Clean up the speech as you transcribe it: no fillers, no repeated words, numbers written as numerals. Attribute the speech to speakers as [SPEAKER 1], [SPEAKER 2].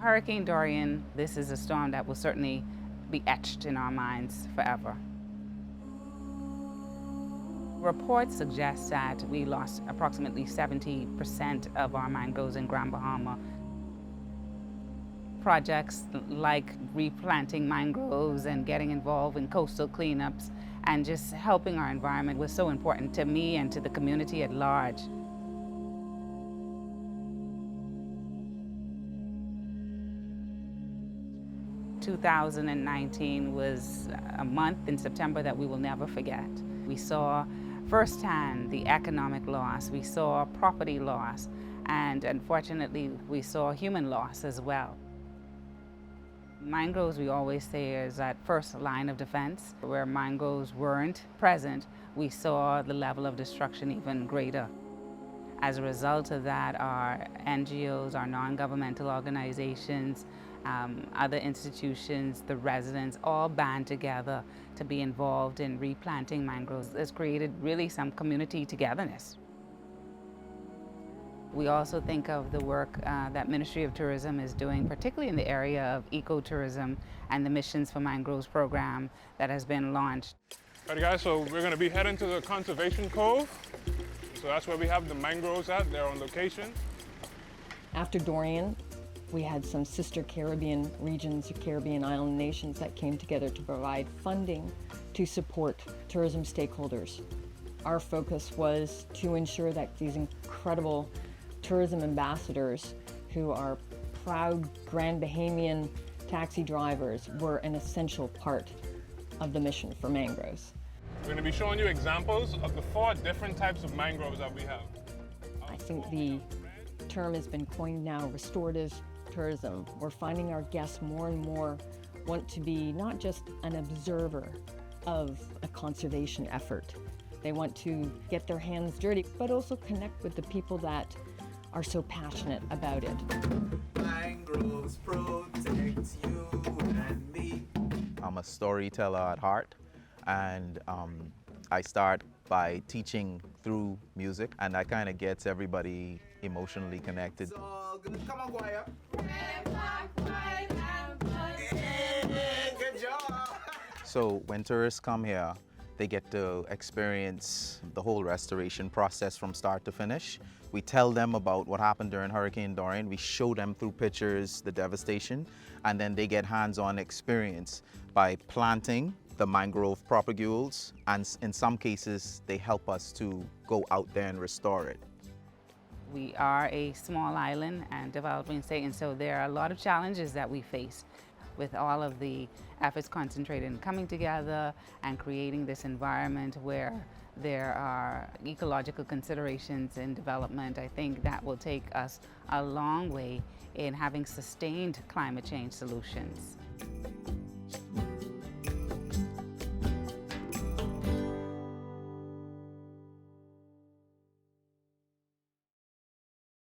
[SPEAKER 1] Hurricane Dorian, this is a storm that will certainly be etched in our minds forever. Reports suggest that we lost approximately 70% of our mangroves in Grand Bahama. Projects like replanting mangroves and getting involved in coastal cleanups and just helping our environment was so important to me and to the community at large. 2019 was a month in September that we will never forget. We saw firsthand the economic loss, we saw property loss, and unfortunately we saw human loss as well. Mangroves, we always say, is that first line of defense. Where mangroves weren't present, we saw the level of destruction even greater. As a result of that, our NGOs, our non-governmental organizations, other institutions, the residents, all band together to be involved in replanting mangroves. It's created really some community togetherness. We also think of the work that Ministry of Tourism is doing, particularly in the area of ecotourism and the Missions for Mangroves program that has been launched.
[SPEAKER 2] All right, guys, so we're going to be heading to the Conservation Cove. So that's where we have the mangroves at. They're on location.
[SPEAKER 3] After Dorian, we had some sister Caribbean regions, Caribbean island nations that came together to provide funding to support tourism stakeholders. Our focus was to ensure that these incredible tourism ambassadors, who are proud Grand Bahamian taxi drivers, were an essential part of the mission for mangroves.
[SPEAKER 2] We're going to be showing you examples of the 4 different types of mangroves that we have.
[SPEAKER 3] I think the term has been coined now, restorative tourism. We're finding our guests more and more want to be not just an observer of a conservation effort. They want to get their hands dirty, but also connect with the people that are so passionate about it.
[SPEAKER 4] Mangroves protect you and me.
[SPEAKER 5] I'm a storyteller at heart, and I start by teaching through music, and that kind of gets everybody emotionally connected.
[SPEAKER 4] Come on, choir. Good job.
[SPEAKER 5] So when tourists come here, they get to experience the whole restoration process from start to finish. We tell them about what happened during Hurricane Dorian. We show them through pictures the devastation, and then they get hands-on experience by planting the mangrove propagules, and in some cases, they help us to go out there and restore it.
[SPEAKER 1] We are a small island and developing state, and so there are a lot of challenges that we face with all of the efforts concentrated in coming together and creating this environment where there are ecological considerations in development. I think that will take us a long way in having sustained climate change solutions.